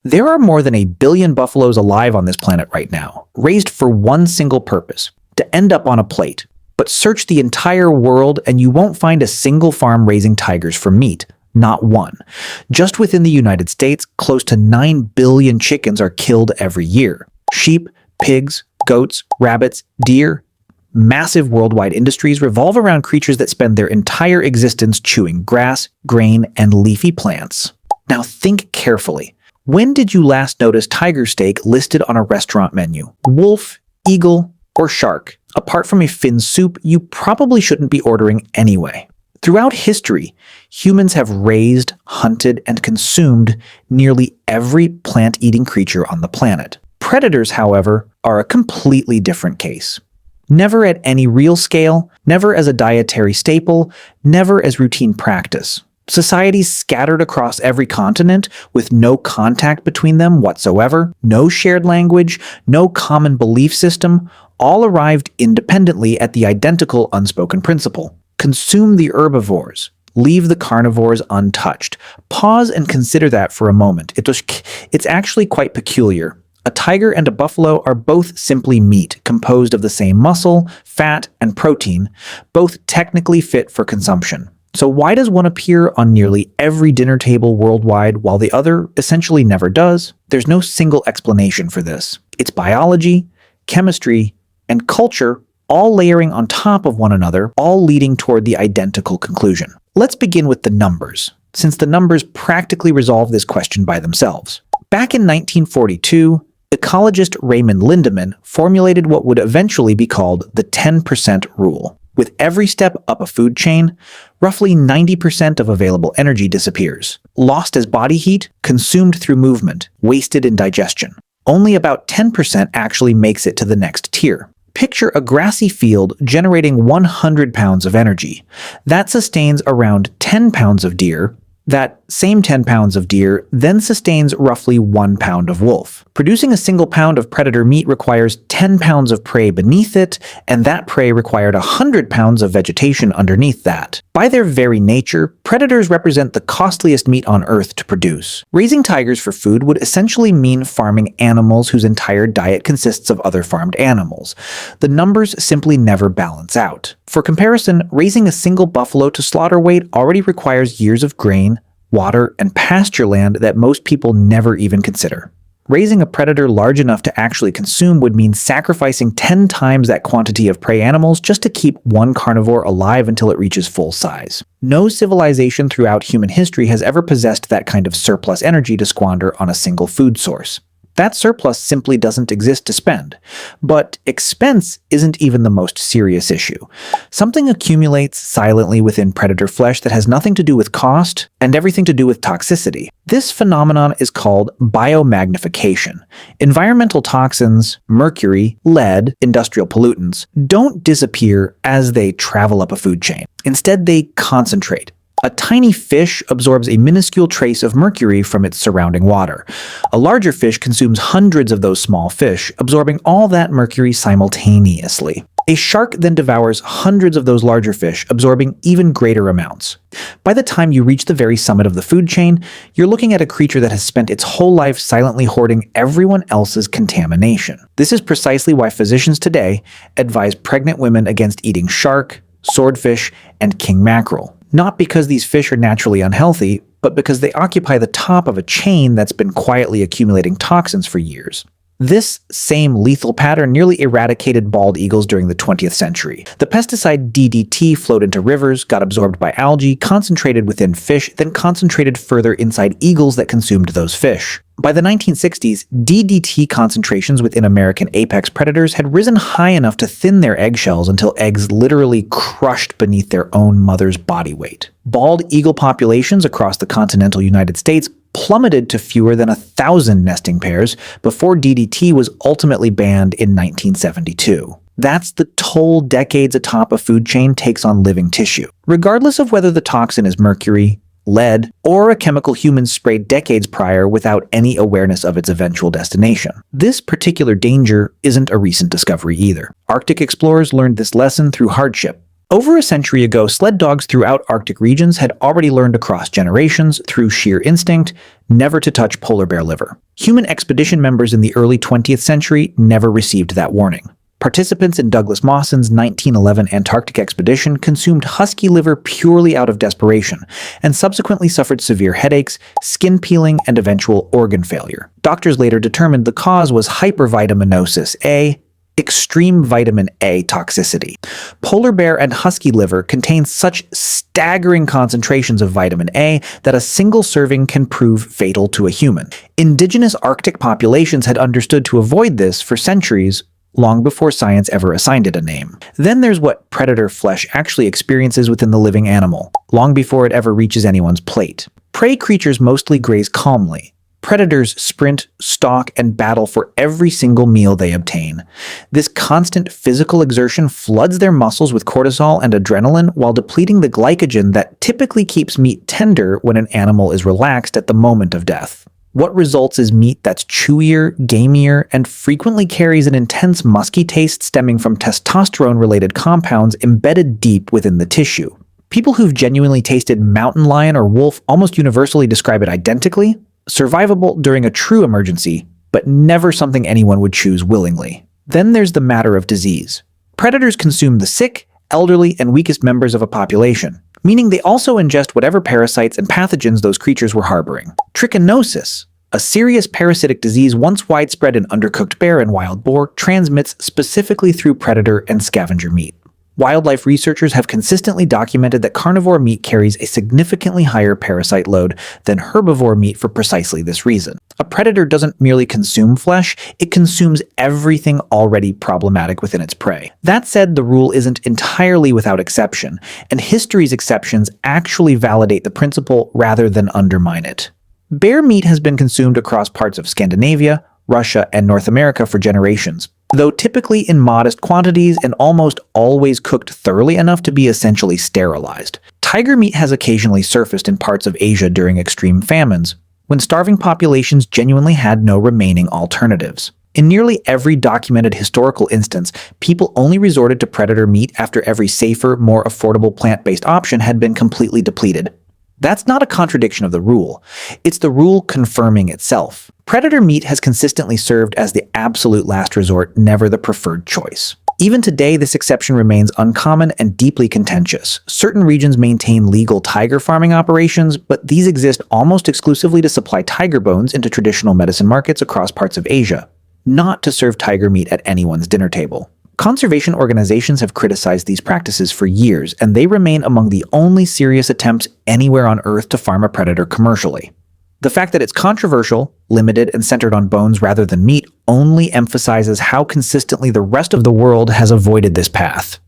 There are more than 1 billion buffaloes alive on this planet right now, raised for one single purpose: to end up on a plate. But search the entire world and you won't find a single farm raising tigers for meat. Not one. Just within the United States, close to 9 billion chickens are killed every year. Sheep, pigs, goats, rabbits, deer. Massive worldwide industries revolve around creatures that spend their entire existence chewing grass, grain, and leafy plants. Now think carefully. When did you last notice tiger steak listed on a restaurant menu? Wolf, eagle, or shark? Apart from a fin soup, you probably shouldn't be ordering anyway. Throughout history, humans have raised, hunted, and consumed nearly every plant-eating creature on the planet. Predators, however, are a completely different case. Never at any real scale, never as a dietary staple, never as routine practice. Societies scattered across every continent with no contact between them whatsoever, no shared language, no common belief system, all arrived independently at the identical unspoken principle. Consume the herbivores. Leave the carnivores untouched. Pause and consider that for a moment. It's actually quite peculiar. A tiger and a buffalo are both simply meat, composed of the same muscle, fat, and protein, both technically fit for consumption. So why does one appear on nearly every dinner table worldwide while the other essentially never does? There's no single explanation for this. It's biology, chemistry, and culture all layering on top of one another, all leading toward the identical conclusion. Let's begin with the numbers, since the numbers practically resolve this question by themselves. Back in 1942, ecologist Raymond Lindemann formulated what would eventually be called the 10% rule. With every step up a food chain, roughly 90% of available energy disappears, lost as body heat, consumed through movement, wasted in digestion. Only about 10% actually makes it to the next tier. Picture a grassy field generating 100 pounds of energy. That sustains around 10 pounds of deer. That same 10 pounds of deer then sustains roughly 1 pound of wolf. Producing a single pound of predator meat requires 10 pounds of prey beneath it, and that prey required 100 pounds of vegetation underneath that. By their very nature, predators represent the costliest meat on Earth to produce. Raising tigers for food would essentially mean farming animals whose entire diet consists of other farmed animals. The numbers simply never balance out. For comparison, raising a single buffalo to slaughter weight already requires years of grain, water, and pasture land that most people never even consider. Raising a predator large enough to actually consume would mean sacrificing 10 times that quantity of prey animals just to keep one carnivore alive until it reaches full size. No civilization throughout human history has ever possessed that kind of surplus energy to squander on a single food source. That surplus simply doesn't exist to spend. But expense isn't even the most serious issue. Something accumulates silently within predator flesh that has nothing to do with cost and everything to do with toxicity. This phenomenon is called biomagnification. Environmental toxins, mercury, lead, industrial pollutants, don't disappear as they travel up a food chain. Instead, they concentrate. A tiny fish absorbs a minuscule trace of mercury from its surrounding water. A larger fish consumes hundreds of those small fish, absorbing all that mercury simultaneously. A shark then devours hundreds of those larger fish, absorbing even greater amounts. By the time you reach the very summit of the food chain, you're looking at a creature that has spent its whole life silently hoarding everyone else's contamination. This is precisely why physicians today advise pregnant women against eating shark, swordfish, and king mackerel. Not because these fish are naturally unhealthy, but because they occupy the top of a chain that's been quietly accumulating toxins for years. This same lethal pattern nearly eradicated bald eagles during the 20th century. The pesticide DDT flowed into rivers, got absorbed by algae, concentrated within fish, then concentrated further inside eagles that consumed those fish. By the 1960s, DDT concentrations within American apex predators had risen high enough to thin their eggshells until eggs literally crushed beneath their own mother's body weight. Bald eagle populations across the continental United States plummeted to fewer than 1,000 nesting pairs before DDT was ultimately banned in 1972. That's the toll decades atop a food chain takes on living tissue. Regardless of whether the toxin is mercury, lead, or a chemical humans sprayed decades prior without any awareness of its eventual destination. This particular danger isn't a recent discovery either. Arctic explorers learned this lesson through hardship. Over a century ago, sled dogs throughout Arctic regions had already learned across generations, through sheer instinct, never to touch polar bear liver. Human expedition members in the early 20th century never received that warning. Participants in Douglas Mawson's 1911 Antarctic expedition consumed husky liver purely out of desperation, and subsequently suffered severe headaches, skin peeling, and eventual organ failure. Doctors later determined the cause was hypervitaminosis A, extreme vitamin A toxicity. Polar bear and husky liver contain such staggering concentrations of vitamin A that a single serving can prove fatal to a human. Indigenous Arctic populations had understood to avoid this for centuries, long before science ever assigned it a name. Then there's what predator flesh actually experiences within the living animal, long before it ever reaches anyone's plate. Prey creatures mostly graze calmly. Predators sprint, stalk, and battle for every single meal they obtain. This constant physical exertion floods their muscles with cortisol and adrenaline while depleting the glycogen that typically keeps meat tender when an animal is relaxed at the moment of death. What results is meat that's chewier, gamier, and frequently carries an intense musky taste stemming from testosterone-related compounds embedded deep within the tissue. People who've genuinely tasted mountain lion or wolf almost universally describe it identically: survivable during a true emergency, but never something anyone would choose willingly. Then there's the matter of disease. Predators consume the sick, elderly, and weakest members of a population, meaning they also ingest whatever parasites and pathogens those creatures were harboring. Trichinosis, a serious parasitic disease once widespread in undercooked bear and wild boar, transmits specifically through predator and scavenger meat. Wildlife researchers have consistently documented that carnivore meat carries a significantly higher parasite load than herbivore meat for precisely this reason. A predator doesn't merely consume flesh, it consumes everything already problematic within its prey. That said, the rule isn't entirely without exception, and history's exceptions actually validate the principle rather than undermine it. Bear meat has been consumed across parts of Scandinavia, Russia, and North America for generations, though typically in modest quantities and almost always cooked thoroughly enough to be essentially sterilized. Tiger meat has occasionally surfaced in parts of Asia during extreme famines, when starving populations genuinely had no remaining alternatives. In nearly every documented historical instance, people only resorted to predator meat after every safer, more affordable plant-based option had been completely depleted. That's not a contradiction of the rule. It's the rule confirming itself. Predator meat has consistently served as the absolute last resort, never the preferred choice. Even today, this exception remains uncommon and deeply contentious. Certain regions maintain legal tiger farming operations, but these exist almost exclusively to supply tiger bones into traditional medicine markets across parts of Asia, not to serve tiger meat at anyone's dinner table. Conservation organizations have criticized these practices for years, and they remain among the only serious attempts anywhere on Earth to farm a predator commercially. The fact that it's controversial, limited, and centered on bones rather than meat only emphasizes how consistently the rest of the world has avoided this path.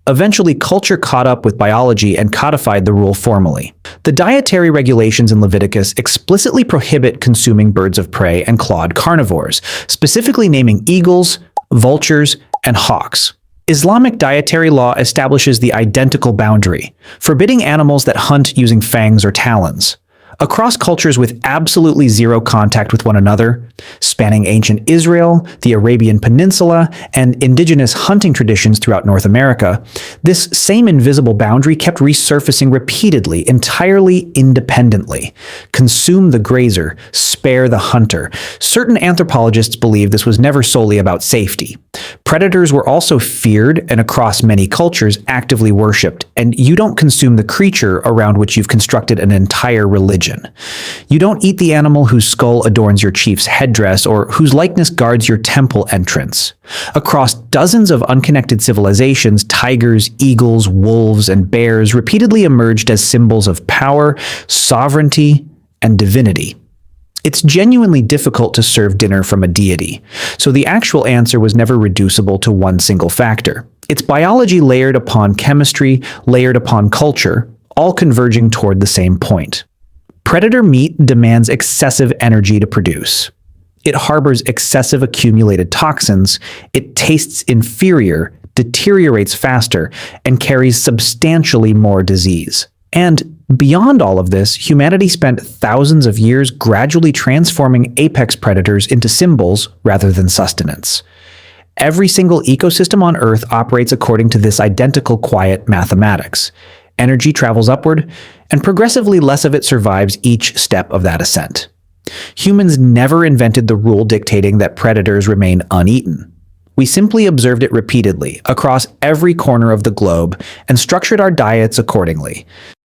Eventually, culture caught up with biology and codified the rule formally. The dietary regulations in Leviticus explicitly prohibit consuming birds of prey and clawed carnivores, specifically naming eagles, vultures, and hawks. Islamic dietary law establishes the identical boundary, forbidding animals that hunt using fangs or talons. Across cultures with absolutely zero contact with one another, spanning ancient Israel, the Arabian Peninsula, and indigenous hunting traditions throughout North America, this same invisible boundary kept resurfacing repeatedly, entirely independently. Consume the grazer, spare the hunter. Certain anthropologists believe this was never solely about safety. Predators were also feared and across many cultures actively worshipped, and you don't consume the creature around which you've constructed an entire religion. You don't eat the animal whose skull adorns your chief's headdress or whose likeness guards your temple entrance. Across dozens of unconnected civilizations, tigers, eagles, wolves, and bears repeatedly emerged as symbols of power, sovereignty, and divinity. It's genuinely difficult to serve dinner from a deity, so the actual answer was never reducible to one single factor. It's biology layered upon chemistry, layered upon culture, all converging toward the same point. Predator meat demands excessive energy to produce. It harbors excessive accumulated toxins, it tastes inferior, deteriorates faster, and carries substantially more disease. And beyond all of this, humanity spent thousands of years gradually transforming apex predators into symbols rather than sustenance. Every single ecosystem on Earth operates according to this identical quiet mathematics. Energy travels upward, and progressively less of it survives each step of that ascent. Humans never invented the rule dictating that predators remain uneaten. We simply observed it repeatedly, across every corner of the globe, and structured our diets accordingly.